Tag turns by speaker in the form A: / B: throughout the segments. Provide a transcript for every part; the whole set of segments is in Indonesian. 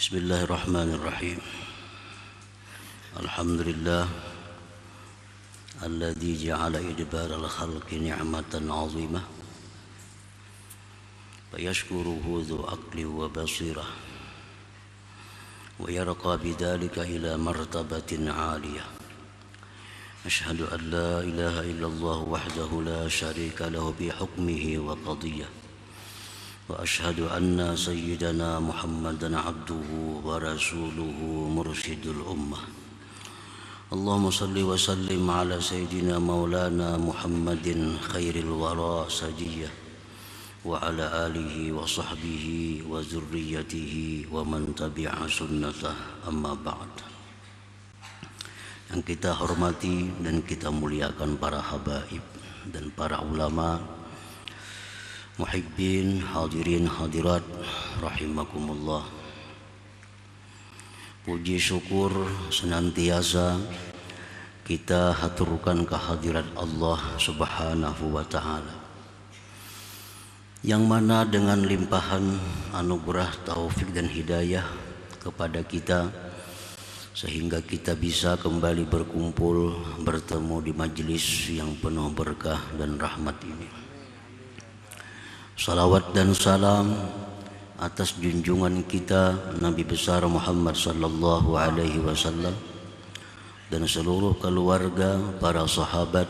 A: Bismillahirrahmanirrahim. Alhamdulillah alladzi ja'ala idbaral khalqi ni'matan 'azimah fayashkuruhu dhu aqli wa basirah wa yarqa bidzalika ila martabatin 'aliyah. Ashhadu an la ilaha illallah wahdahu la syarika lahu bi hukmihi wa qadiyyah. وأشهد أن سيدنا محمدًا عبده ورسوله مرشد الأمة. اللهم صل وسلم على سيدنا مولانا محمد خير الورى سجية وعلى آله وصحبه وذريته ومن تبع سنته أما بعد. Yang kita hormati dan kita muliakan para habaib dan para ulama, muhibbin, hadirin hadirat rahimakumullah. Puji syukur senantiasa kita haturkan kehadirat Allah Subhanahu wa ta'ala, yang mana dengan limpahan anugerah taufik dan hidayah kepada kita, sehingga kita bisa kembali berkumpul bertemu di majelis yang penuh berkah dan rahmat ini. Salawat dan salam atas junjungan kita Nabi besar Muhammad sallallahu alaihi wasallam dan seluruh keluarga, para sahabat,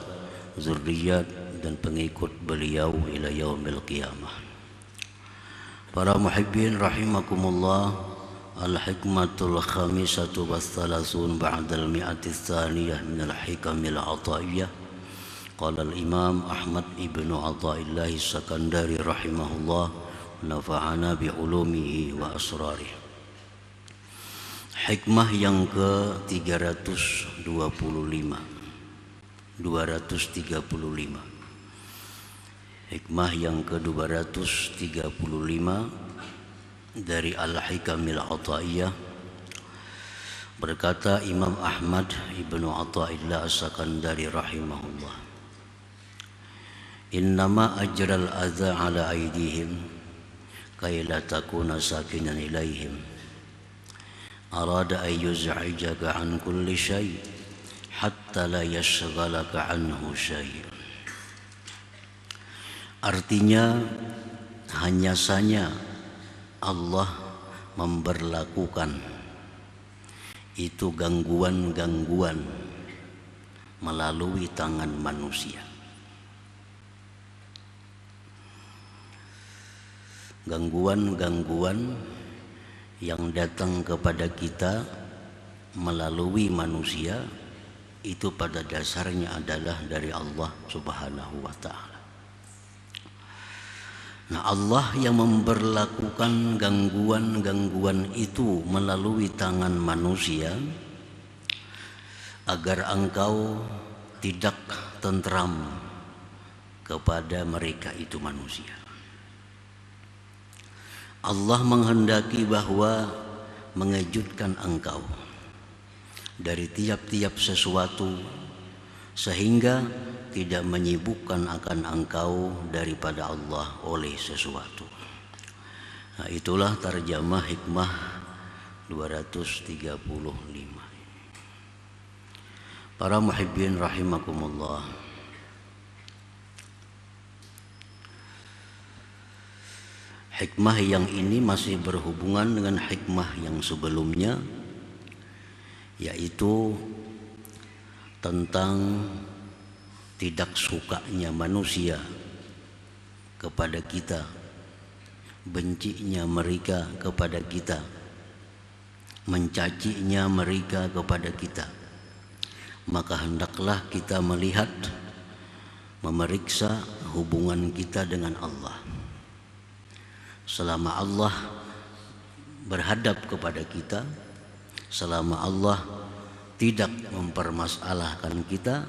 A: zuriat dan pengikut beliau ila yaumil qiyamah. Para muhibbin rahimakumullah, al-hikmatul khamisatu wathalathun ba'dal mi'ati tsaniyah minal hikamil ataiyah. Qala al-Imam Ahmad ibn Athaillah As-Sakandari rahimahullah, nafa'ana bi'ulumihi wa asrarih. Hikmah yang ke-325 Hikmah yang ke-235 dari Al-Hikamil Athaiyah. Berkata Imam Ahmad ibn Athaillah As-Sakandari rahimahullah, innama ajral adza ala aydihim kay la takuna sakinan ilaihim arada ay yuz'ijaka an kulli syai hatta la yashghalaka anhu syai. Artinya, hanya saja Allah memberlakukan itu gangguan-gangguan melalui tangan manusia. Gangguan-gangguan yang datang kepada kita melalui manusia itu pada dasarnya adalah dari Allah Subhanahu wa ta'ala. Nah, Allah yang memberlakukan gangguan-gangguan itu melalui tangan manusia agar engkau tidak tentram kepada mereka itu manusia. Allah menghendaki bahwa mengejutkan engkau dari tiap-tiap sesuatu sehingga tidak menyibukkan akan engkau daripada Allah oleh sesuatu. Nah, itulah tarjamah hikmah 235. Para muhibbin rahimakumullah, hikmah yang ini masih berhubungan dengan hikmah yang sebelumnya, yaitu tentang tidak sukanya manusia kepada kita, bencinya mereka kepada kita, mencacinya mereka kepada kita. Maka hendaklah kita melihat, memeriksa hubungan kita dengan Allah. Selama Allah berhadap kepada kita, selama Allah tidak mempermasalahkan kita,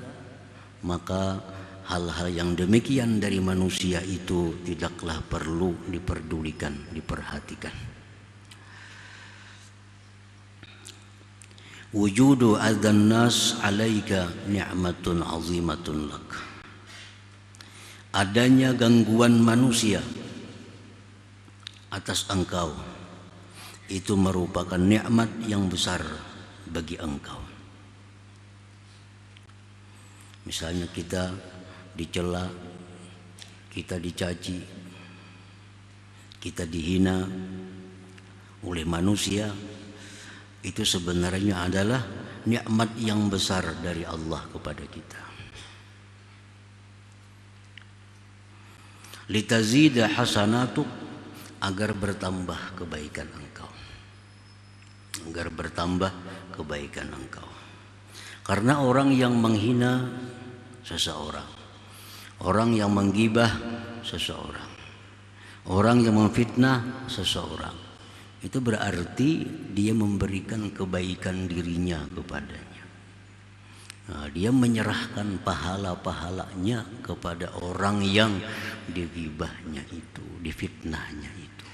A: maka hal-hal yang demikian dari manusia itu tidaklah perlu diperdulikan, diperhatikan. Wujudu adzan nas alaika ni'matun azimatun lak. Adanya gangguan manusia atas engkau itu merupakan nikmat yang besar bagi engkau. Misalnya kita dicela, kita dicaci, kita dihina oleh manusia, itu sebenarnya adalah nikmat yang besar dari Allah kepada kita. Litazida hasanatuk, agar bertambah kebaikan engkau. Agar bertambah kebaikan engkau. Karena orang yang menghina seseorang, orang yang menggibah seseorang, orang yang memfitnah seseorang, itu berarti dia memberikan kebaikan dirinya kepadanya. Nah, dia menyerahkan pahala-pahalanya kepada orang yang digibahnya itu, difitnahnya itu.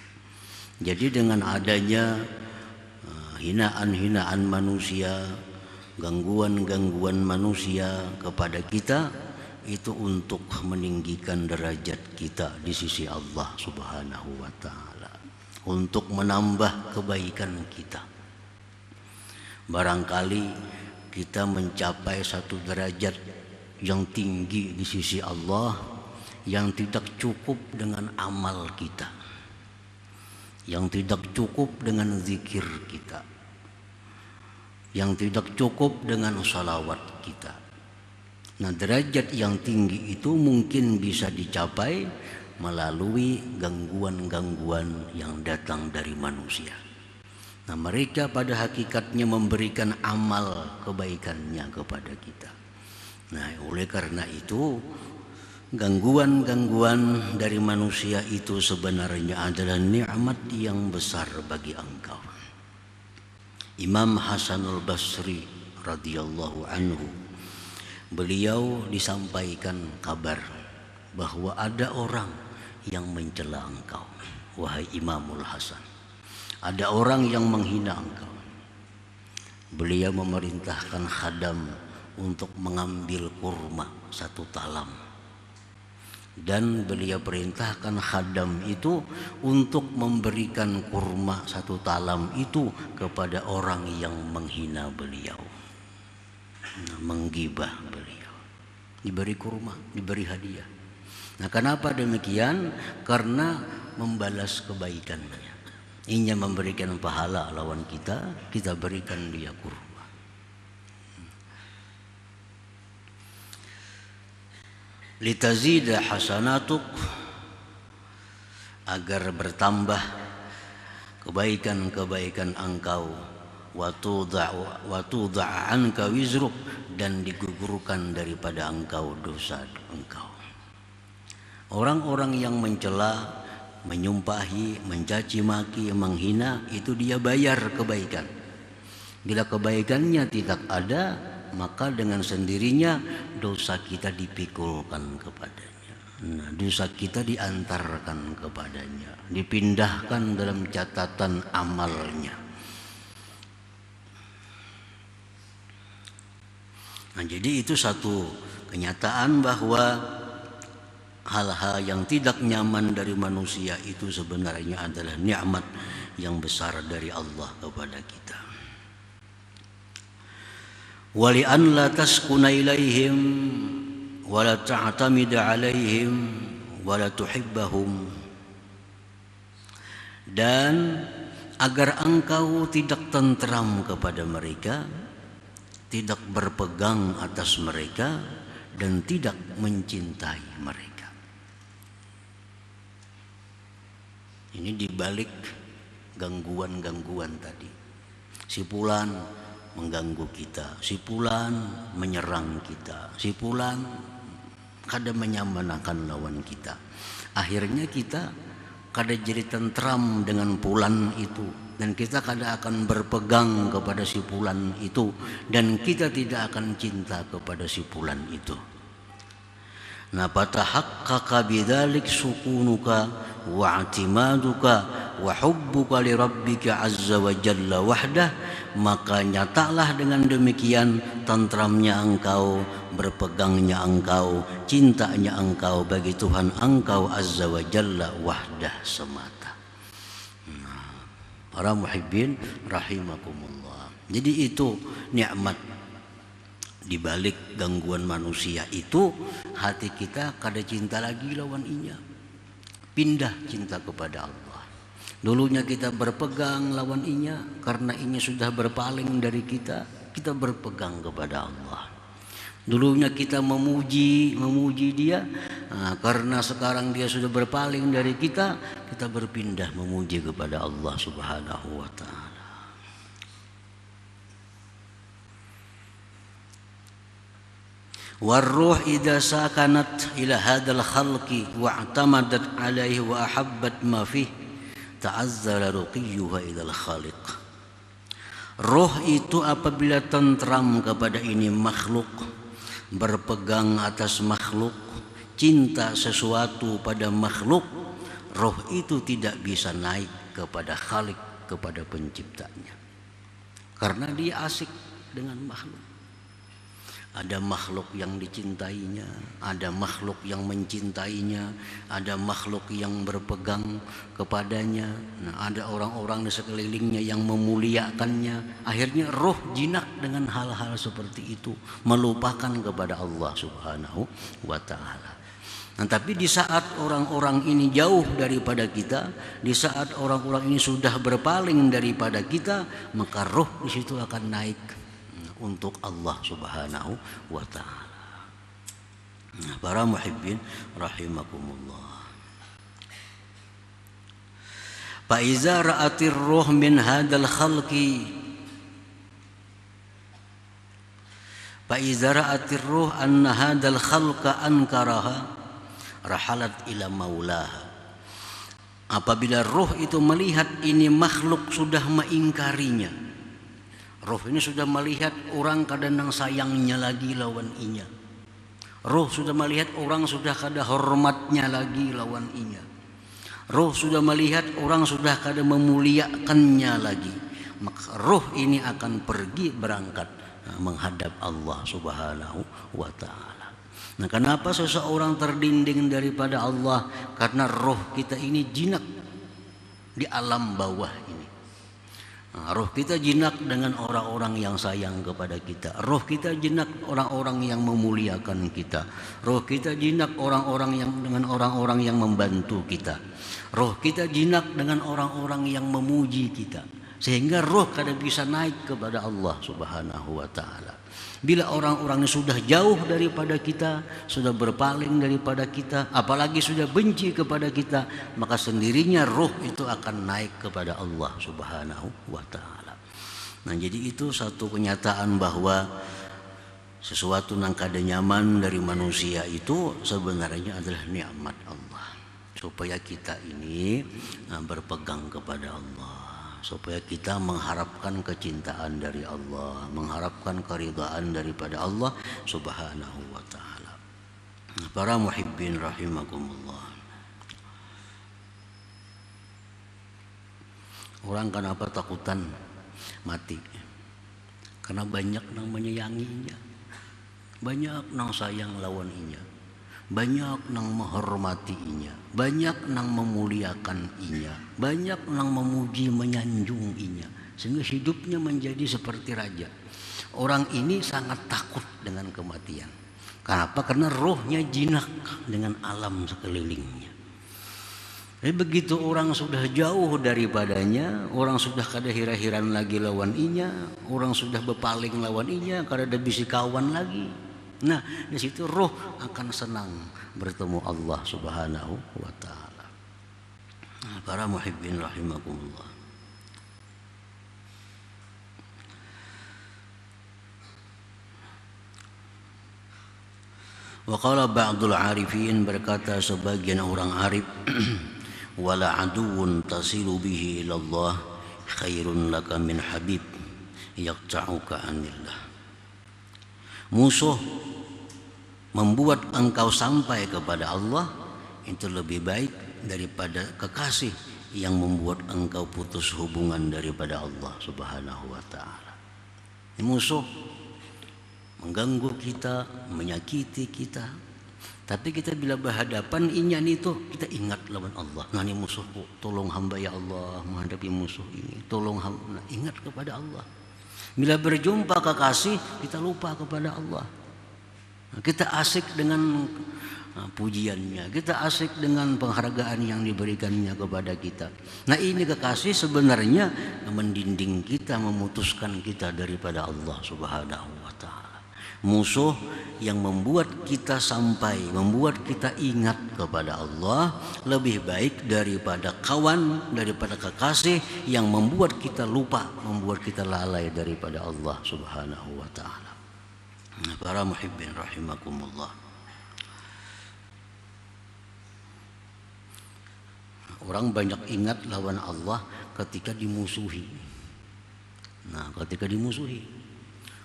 A: Jadi dengan adanya hinaan-hinaan manusia, gangguan-gangguan manusia kepada kita, itu untuk meninggikan derajat kita di sisi Allah Subhanahu wa ta'ala, untuk menambah kebaikan kita. Barangkali kita mencapai satu derajat yang tinggi di sisi Allah yang tidak cukup dengan amal kita, yang tidak cukup dengan zikir kita, yang tidak cukup dengan salawat kita. Nah, derajat yang tinggi itu mungkin bisa dicapai melalui gangguan-gangguan yang datang dari manusia. Nah, mereka pada hakikatnya memberikan amal kebaikannya kepada kita. Nah, oleh karena itu gangguan-gangguan dari manusia itu sebenarnya adalah nikmat yang besar bagi engkau. Imam Hasanul Basri radhiyallahu anhu, beliau disampaikan kabar bahwa ada orang yang mencela engkau, wahai Imamul Hasan. Ada orang yang menghina engkau. Beliau memerintahkan khadam untuk mengambil kurma 1 talam. Dan beliau perintahkan khadam itu untuk memberikan kurma 1 talam itu kepada orang yang menghina beliau, menggibah beliau. Diberi kurma, diberi hadiah. Nah, kenapa demikian? Karena membalas kebaikannya. Ingin memberikan pahala lawan kita, kita berikan dia kurma. Litazida hasanatuk, agar bertambah kebaikan-kebaikan engkau, wa tudha'a anka wizruk, dan digugurkan daripada engkau dosa engkau. Orang-orang yang mencela, menyumpahi, mencaci maki, menghina, itu dia bayar kebaikan. Bila kebaikannya tidak ada, maka dengan sendirinya dosa kita dipikulkan kepadanya. Nah, dosa kita diantarkan kepadanya, dipindahkan dalam catatan amalnya. Nah, jadi itu satu kenyataan bahwa hal-hal yang tidak nyaman dari manusia itu sebenarnya adalah nikmat yang besar dari Allah kepada kita. Wali an la taskuna ilaihim wa la ta'tamid alaihim wa la tuhibbahum, dan agar engkau tidak tentram kepada mereka, tidak berpegang atas mereka, dan tidak mencintai mereka. Ini dibalik gangguan-gangguan tadi. Si fulan mengganggu kita, si fulan menyerang kita, si fulan kadang menyamanakan lawan kita. Akhirnya kita kadang jadi tentram dengan fulan itu, dan kita kadang akan berpegang kepada si fulan itu, dan kita tidak akan cinta kepada si fulan itu. Nah, fatahaqqaqa bidzalik sukunuka wa i'timaduka wa hubbuka li rabbika azza wa jalla wahdah, maka nyatalah dengan demikian tentramnya engkau, berpegangnya engkau, cintanya engkau bagi Tuhan engkau azza wa jalla wahdah semata. Nah, Para muhibbin rahimakumullah. Jadi itu nikmat di balik gangguan manusia itu, hati kita kada cinta lagi lawan inya, pindah cinta kepada Allah. Dulunya kita berpegang lawan inya, karena inya sudah berpaling dari kita, kita berpegang kepada Allah. Dulunya kita memuji dia, karena sekarang dia sudah berpaling dari kita, kita berpindah memuji kepada Allah Subhanahu wa ta'ala. Warruh idza sakanat ila hadzal khalqi wa'tamadat alaihi wa ahabbat ma fihi ta'azzara ruqiyyuha ilal khaliq. Roh itu apabila tentram kepada ini makhluk, berpegang atas makhluk, cinta sesuatu pada makhluk, roh itu tidak bisa naik kepada Khalik, kepada penciptanya, karena dia asik dengan makhluk. Ada makhluk yang dicintainya, ada makhluk yang mencintainya, ada makhluk yang berpegang kepadanya. Nah, ada orang-orang di sekelilingnya yang memuliakannya. Akhirnya roh jinak dengan hal-hal seperti itu, melupakan kepada Allah Subhanahu wa ta'ala. Nah, tapi di saat orang-orang ini jauh daripada kita, di saat orang-orang ini sudah berpaling daripada kita, maka roh di situ akan naik untuk Allah Subhanahu wa ta'ala. Nah, para muhibbin rahimakumullah. Fa iza ra'atir ruh min hadzal khalqi, fa iza ra'atir ruh anna hadzal khalqa ankaraha rahalat ila maulaha. Apabila roh itu melihat ini makhluk sudah mengingkarinya, roh ini sudah melihat orang kadang sayangnya lagi lawan inya. Roh sudah melihat orang sudah kada hormatnya lagi lawan inya. Roh sudah melihat orang sudah kada memuliakannya lagi. Maka roh ini akan pergi berangkat menghadap Allah Subhanahu wa ta'ala. Nah, kenapa seseorang terdinding daripada Allah? Karena roh kita ini jinak di alam bawah ini. Roh kita jinak dengan orang-orang yang sayang kepada kita. Roh kita jinak orang-orang yang memuliakan kita. Roh kita jinak orang-orang yang dengan orang-orang yang membantu kita. Roh kita jinak dengan orang-orang yang memuji kita. Sehingga roh kada bisa naik kepada Allah Subhanahu wa ta'ala. Bila orang-orang ini sudah jauh daripada kita, sudah berpaling daripada kita, apalagi sudah benci kepada kita, maka sendirinya roh itu akan naik kepada Allah Subhanahu wa ta'ala. Nah, jadi itu satu kenyataan bahwa sesuatu yang kada nyaman dari manusia itu sebenarnya adalah nikmat Allah. Supaya kita ini berpegang kepada Allah, supaya kita mengharapkan kecintaan dari Allah, mengharapkan keridhaan daripada Allah Subhanahu wa ta'ala. Para muhibbin rahimakumullah. Orang kenapa takutan mati? Karena banyak yang menyayanginya, banyak yang sayang lawan inya, banyak yang menghormati inya, banyak yang memuliakan inya, banyak yang memuji menyanjung inya, sehingga hidupnya menjadi seperti raja. Orang ini sangat takut dengan kematian. Kenapa? Karena rohnya jinak dengan alam sekelilingnya. Jadi begitu orang sudah jauh daripadanya, orang sudah kada hira-hiran lagi lawan inya, orang sudah berpaling lawan inya, kada ada bisi kawan lagi. Nah, di situ roh akan senang bertemu Allah Subhanahu wa ta'ala. Para muhibbin rahimakumullah. Wa qala ba'dul arifin, berkata sebagian orang arif, wala aduun tasilu bihi ilallah khairun laka min habib yaqta'uka anillah. Musuh membuat engkau sampai kepada Allah itu lebih baik daripada kekasih yang membuat engkau putus hubungan daripada Allah Subhanahu wa ta'ala. Musuh mengganggu kita, menyakiti kita, Tapi kita bila berhadapan inyan itu, kita ingat lawan Allah. Nah, ini musuhku, tolong hamba ya Allah menghadapi musuh ini. Tolong hamba, nah, ingat kepada Allah. Bila berjumpa kekasih, kita lupa kepada Allah. Nah, kita asik dengan pujiannya, kita asik dengan penghargaan yang diberikannya kepada kita. Nah, ini kekasih sebenarnya mendinding kita, memutuskan kita daripada Allah Subhanahu wa Ta'ala. Musuh yang membuat kita sampai, membuat kita ingat kepada Allah lebih baik daripada kawan, daripada kekasih yang membuat kita lupa, membuat kita lalai daripada Allah Subhanahu wa Ta'ala. Para muhibbin rahimakumullah. Orang banyak ingat lawan Allah ketika dimusuhi. Nah, ketika dimusuhi,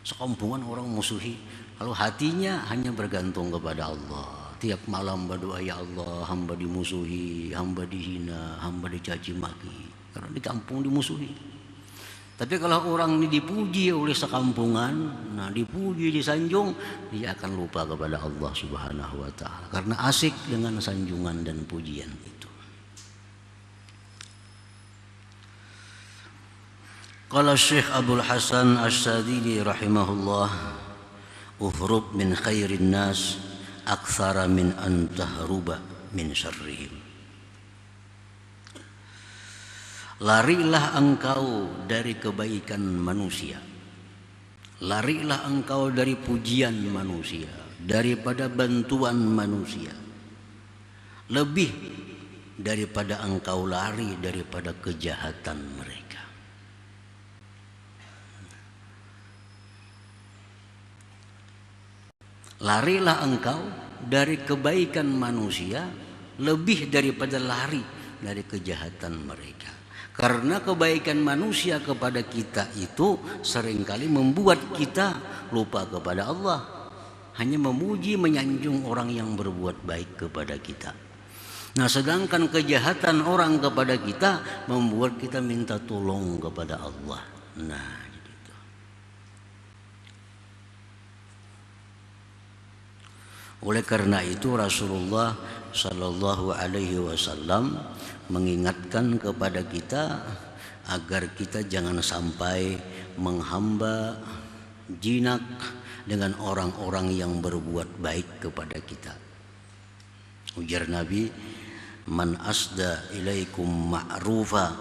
A: sekampungan orang musuhi, kalau hatinya hanya bergantung kepada Allah. Tiap malam berdoa, ya Allah, hamba dimusuhi, hamba dihina, hamba dicaci maki, karena di kampung dimusuhi. Tapi kalau orang ini dipuji oleh sekampungan, nah dipuji, disanjung, dia akan lupa kepada Allah Subhanahu wa Ta'ala karena asik dengan sanjungan dan pujian itu. Qala Syekh Abdul Hasan Asy-Syadzili rahimahullah, ufrub min khairin nas aktsara min an tahruba min syarrihim. Larilah engkau dari kebaikan manusia, larilah engkau dari pujian manusia, daripada bantuan manusia, lebih daripada engkau lari daripada kejahatan mereka. Larilah engkau dari kebaikan manusia lebih daripada lari dari kejahatan mereka. Karena kebaikan manusia kepada kita itu seringkali membuat kita lupa kepada Allah, hanya memuji, menyanjung orang yang berbuat baik kepada kita. Nah, sedangkan kejahatan orang kepada kita membuat kita minta tolong kepada Allah. Nah, gitu. Oleh karena itu Rasulullah Sallallahu Alaihi Wasallam mengingatkan kepada kita agar kita jangan sampai menghamba jinak dengan orang-orang yang berbuat baik kepada kita. Ujar Nabi, man asda ilaikum ma'rufa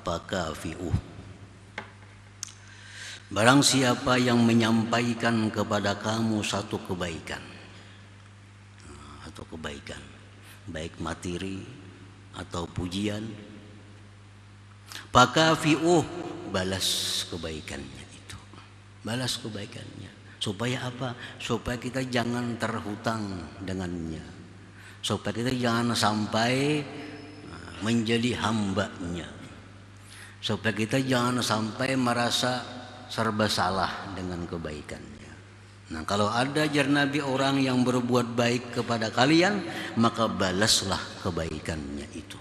A: fakafi'uh. Barang siapa yang menyampaikan kepada kamu satu kebaikan, atau kebaikan baik materi atau pujian, fakafi'uh, balas kebaikannya itu, balas kebaikannya. Supaya apa? Supaya kita jangan terhutang dengannya, supaya kita jangan sampai menjadi hambanya, supaya kita jangan sampai merasa serba salah dengan kebaikannya. Nah, kalau ada jar Nabi orang yang berbuat baik kepada kalian, maka balaslah kebaikannya itu.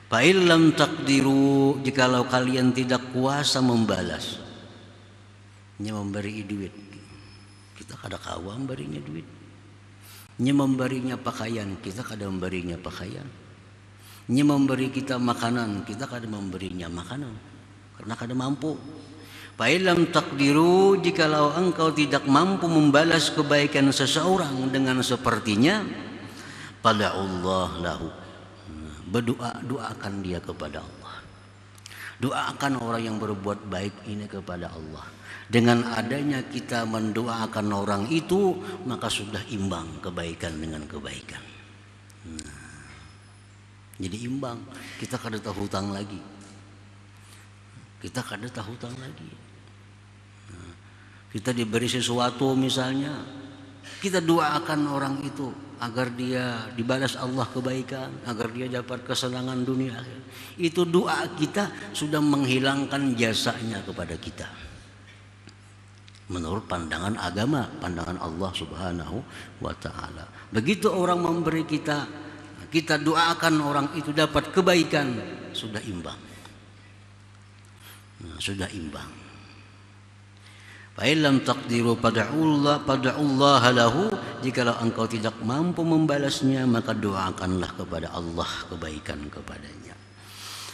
A: Fa illam taqdiru, jikalau kalian tidak kuasa membalas, nya memberi duit, kita kada kawa memberinya duit. Nya memberinya pakaian, kita kada memberinya pakaian. Nya memberi kita makanan, kita kada memberinya makanan karena kada mampu. Fa illam taqdiru, jikalau engkau tidak mampu membalas kebaikan seseorang dengan sepertinya, fada'ullah lahu, doakan dia kepada Allah. Doakan orang yang berbuat baik ini kepada Allah. Dengan adanya kita mendoakan orang itu, maka sudah imbang kebaikan dengan kebaikan. Jadi imbang, kita kada tahu hutang lagi. Kita kada tahu hutang lagi. Kita diberi sesuatu misalnya, kita doakan orang itu agar dia dibalas Allah kebaikan, agar dia dapat kesenangan dunia akhir. Itu doa kita sudah menghilangkan jasanya kepada kita. Menurut pandangan agama, pandangan Allah Subhanahu wa Ta'ala. Begitu orang memberi kita, kita doakan orang itu dapat kebaikan, sudah imbang. Sudah imbang. Fa illam taqdiru fad'ullaha lahu, jikalau engkau tidak mampu membalasnya maka doakanlah kepada Allah kebaikan kepadanya.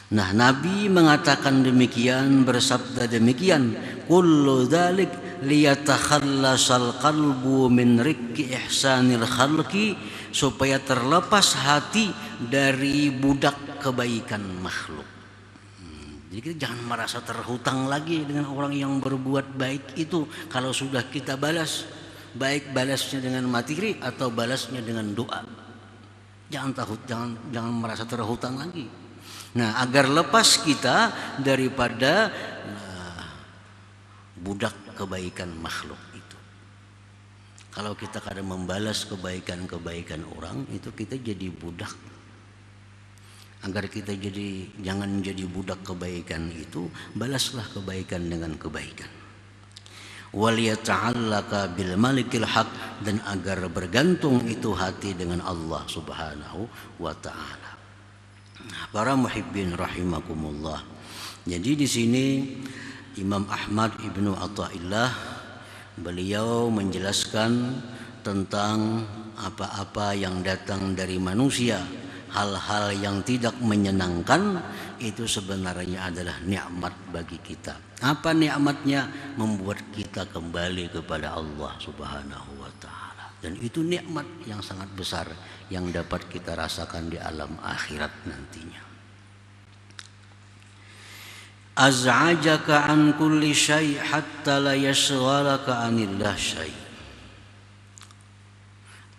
A: Nah, Nabi mengatakan demikian, bersabda demikian, kullu dzalik liyatakhallasal qalbu min rikki ihsanil khalqi, supaya terlepas hati dari budak kebaikan makhluk. Jadi kita jangan merasa terhutang lagi dengan orang yang berbuat baik itu. Kalau sudah kita balas, baik balasnya dengan materi atau balasnya dengan doa. Jangan merasa terhutang lagi. Nah, agar lepas kita daripada budak kebaikan makhluk itu. Kalau kita kadang membalas kebaikan orang itu, kita jadi budak. Agar kita jangan jadi budak kebaikan itu, balaslah kebaikan dengan kebaikan. Waliyata'allaka bil malikil haq, dan agar bergantung itu hati dengan Allah Subhanahu wa taala. Para muhibbin rahimakumullah. Jadi di sini Imam Ahmad Ibnu Athaillah beliau menjelaskan tentang apa-apa yang datang dari manusia, hal-hal yang tidak menyenangkan itu sebenarnya adalah nikmat bagi kita. Apa nikmatnya? Membuat kita kembali kepada Allah Subhanahu wa taala. Dan itu nikmat yang sangat besar yang dapat kita rasakan di alam akhirat nantinya. Az'ajaka an kulli syai' hatta la yashghalaka anillah syai'.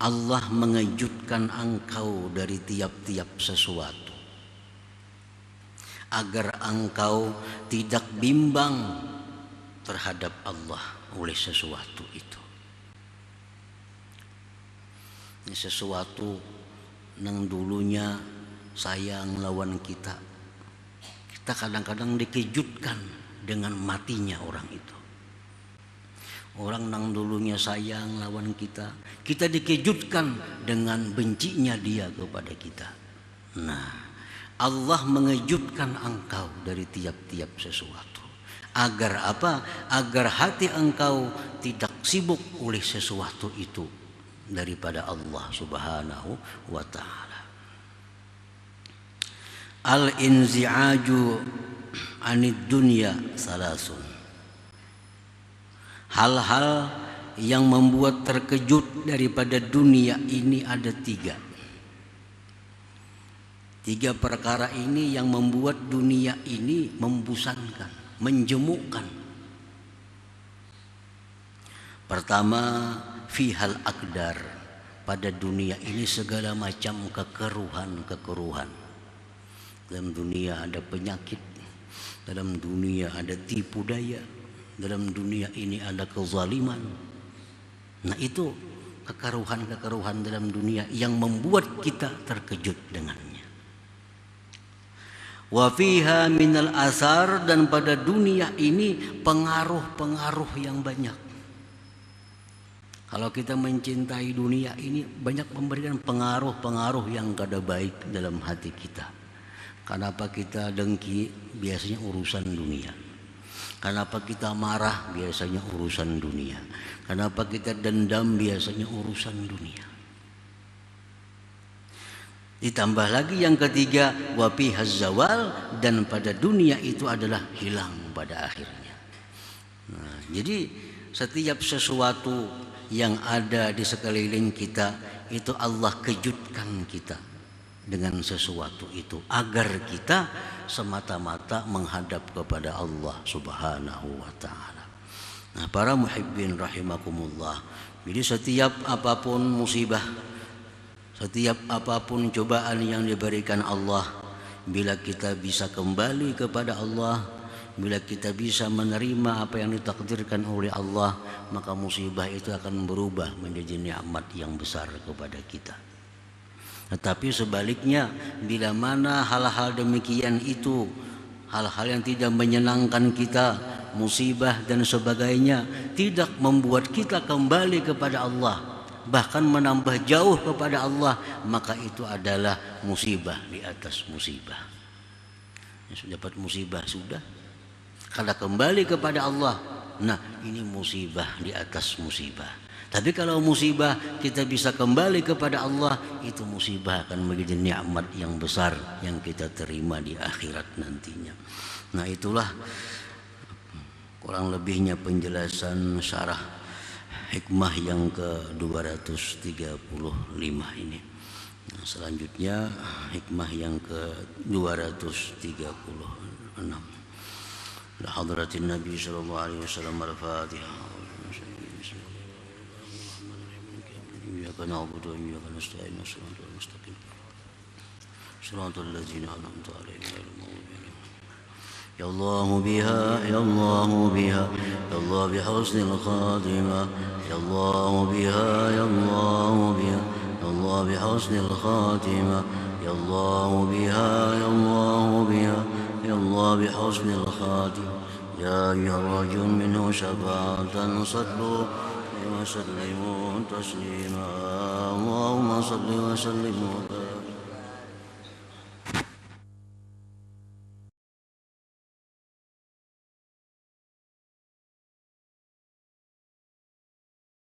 A: Allah mengejutkan engkau dari tiap-tiap sesuatu agar engkau tidak bimbang terhadap Allah oleh sesuatu itu. Ini sesuatu nang dulunya sayang lawan kita, kita kadang-kadang dikejutkan dengan matinya orang itu. Orang nang dulunya sayang lawan kita, kita dikejutkan dengan bencinya dia kepada kita. Nah, Allah mengejutkan engkau dari tiap-tiap sesuatu. Agar apa? Agar hati engkau tidak sibuk oleh sesuatu itu daripada Allah Subhanahu wa ta'ala. Al-inzi'aju anid dunya salasun. Hal-hal yang membuat terkejut daripada dunia ini ada tiga. Tiga perkara ini yang membuat dunia ini membosankan, menjemukkan. Pertama, fihal akdar. Pada dunia ini segala macam kekeruhan. Dalam dunia ada penyakit, dalam dunia ada tipu daya, dalam dunia ini ada kezaliman. Nah, itu kekeruhan dalam dunia yang membuat kita terkejut dengannya. Wa fiha minal asar, dan pada dunia ini pengaruh-pengaruh yang banyak. Kalau kita mencintai dunia ini, banyak memberikan pengaruh-pengaruh yang kada baik dalam hati kita. Kenapa kita dengki? Biasanya urusan dunia. Kenapa kita marah? Biasanya urusan dunia. Kenapa kita dendam? Biasanya urusan dunia. Ditambah lagi yang ketiga, wapi hazawal, dan pada dunia itu adalah hilang pada akhirnya. Nah, jadi setiap sesuatu yang ada di sekeliling kita itu Allah kejutkan kita dengan sesuatu itu agar kita semata-mata menghadap kepada Allah Subhanahu wa taala. Nah, para muhibbin rahimakumullah. Jadi setiap apapun musibah, setiap apapun cobaan yang diberikan Allah, bila kita bisa kembali kepada Allah, bila kita bisa menerima apa yang ditakdirkan oleh Allah, maka musibah itu akan berubah menjadi nikmat yang besar kepada kita. Tetapi sebaliknya, bila mana hal-hal demikian itu, hal-hal yang tidak menyenangkan kita, musibah dan sebagainya, tidak membuat kita kembali kepada Allah, bahkan menambah jauh kepada Allah, maka itu adalah musibah di atas musibah. Sudah dapat musibah sudah, kalau kembali kepada Allah, Nah, ini musibah di atas musibah. Tapi kalau musibah kita bisa kembali kepada Allah, itu musibah akan menjadi nikmat yang besar yang kita terima di akhirat nantinya. Nah, itulah kurang lebihnya penjelasan syarah hikmah yang ke-235 ini. Nah, selanjutnya hikmah yang ke-236. Hadratin Nabi sallallahu alaihi wasallam al-Fatihah. Iyyaka na'budu wa iyyaka nasta'in shiratal mustaqim. Shiratal ladzina an'amta 'alaihim ghairil maghdubi 'alaihim. Ya Allah biha, ya Allah biha, ya Allah bihusnil khatimah. Ya Allah biha, ya Allah biha, ya Allah bihusnil khatimah. Ya Allah biha, ya Allah biha, ya Allah bihusnil khatimah. Ya ayyuhar-rajul minhu syafa'atan sallu وسلموا تسليما اللهم صل وسلم وبارك